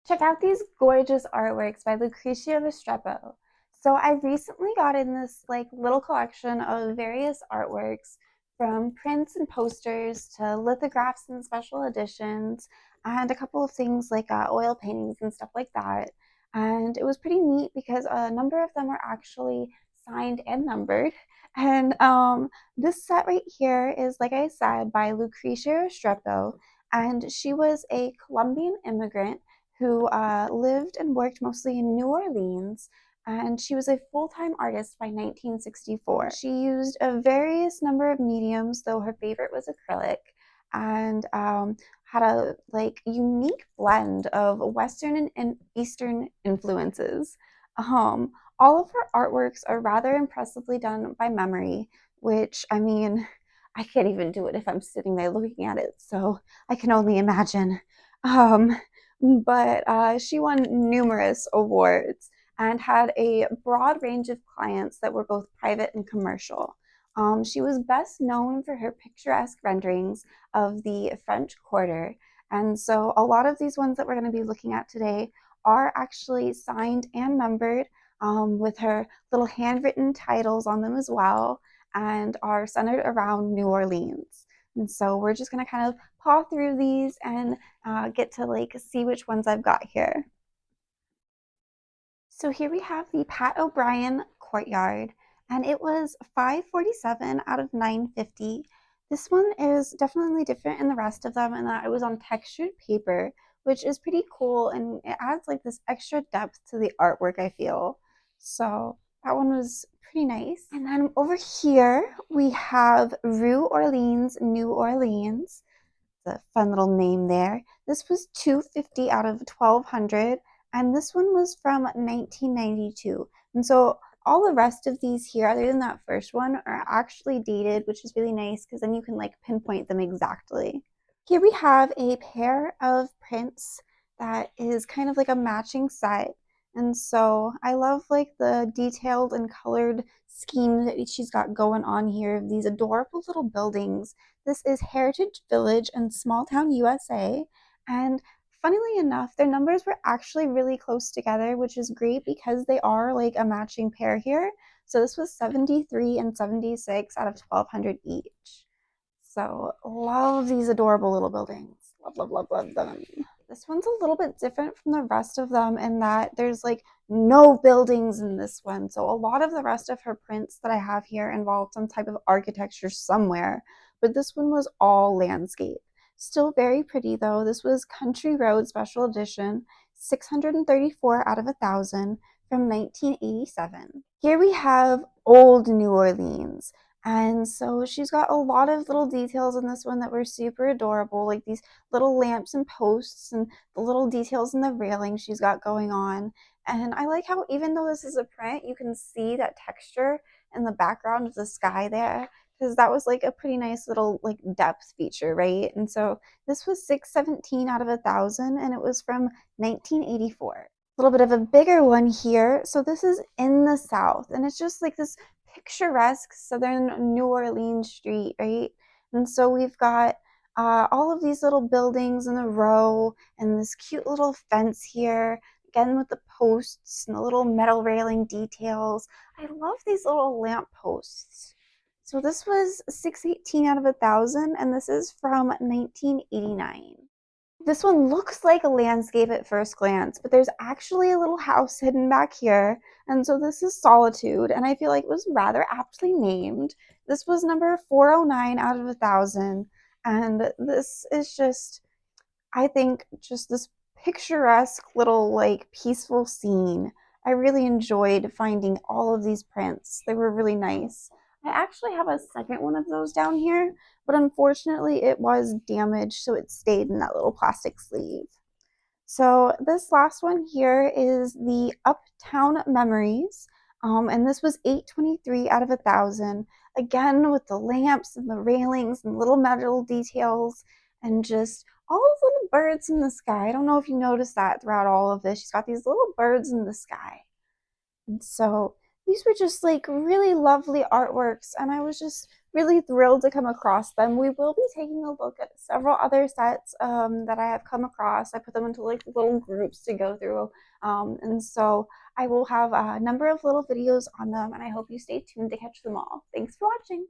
Check out these gorgeous artworks by Lucrecia Restrepo. So I recently got in this little collection of various artworks from prints and posters to lithographs and special editions and a couple of things like oil paintings and stuff like that. And it was pretty neat because a number of them are actually signed and numbered. And this set right here is, like I said, by Lucrecia Restrepo, and she was a Colombian immigrant who lived and worked mostly in New Orleans, and she was a full-time artist by 1964. She used a various number of mediums, though her favorite was acrylic, and had a unique blend of Western and Eastern influences. All of her artworks are rather impressively done by memory, which, I mean, I can't even do it if I'm sitting there looking at it, so I can only imagine. Um, but she won numerous awards and had a broad range of clients that were both private and commercial. She was best known for her picturesque renderings of the French Quarter, and so a lot of these ones that we're going to be looking at today are actually signed and numbered, with her little handwritten titles on them as well, and are centered around New Orleans. And so we're just going to kind of paw through these and get to see which ones I've got here. So here we have the Pat O'Brien Courtyard, and it was 547 out of 950. This one is definitely different in the rest of them in that it was on textured paper, which is pretty cool, and it adds this extra depth to the artwork, I feel. So that one was pretty nice. And then over here we have Rue Orleans, New Orleans. It's a fun little name there. This was 250 out of 1200, and this one was from 1992. And so all the rest of these here, other than that first one, are actually dated, which is really nice because then you can pinpoint them exactly. Here we have a pair of prints that is kind of like a matching set. And so I love the detailed and colored scheme that she's got going on here of these adorable little buildings. This is Heritage Village in Small Town, USA. And funnily enough, their numbers were actually really close together, which is great because they are a matching pair here. So this was 73 and 76 out of 1200 each. So love these adorable little buildings. Love, love, love, love them. This one's a little bit different from the rest of them in that there's no buildings in this one. So a lot of the rest of her prints that I have here involve some type of architecture somewhere, but this one was all landscape. Still very pretty though. This was Country Road Special Edition, 634 out of 1,000 from 1987. Here we have Old New Orleans. And so she's got a lot of little details in this one that were super adorable, like these little lamps and posts and the little details in the railing she's got going on. And I like how even though this is a print, you can see that texture in the background of the sky there, because that was a pretty nice little depth feature, right? And so this was 617 out of 1,000, and it was from 1984. A little bit of a bigger one here. So this is in the South, and it's just this picturesque southern New Orleans street, right? And so we've got all of these little buildings in a row and this cute little fence here, again with the posts and the little metal railing details. I love these little lamp posts. So this was 618 out of 1,000, and this is from 1989. This one looks like a landscape at first glance, but there's actually a little house hidden back here. And so this is Solitude, and I feel like it was rather aptly named. This was number 409 out of 1,000. And this is just, I think, just this picturesque little peaceful scene. I really enjoyed finding all of these prints. They were really nice. I actually have a second one of those down here, but unfortunately it was damaged, so it stayed in that little plastic sleeve. So this last one here is the Uptown Memories, and this was 823 out of 1,000. Again, with the lamps and the railings and little metal details and just all those little birds in the sky. I don't know if you noticed that throughout all of this. She's got these little birds in the sky. And so these were just really lovely artworks, and I was just really thrilled to come across them. We will be taking a look at several other sets that I have come across. I put them into like little groups to go through. And so I will have a number of little videos on them, and I hope you stay tuned to catch them all. Thanks for watching.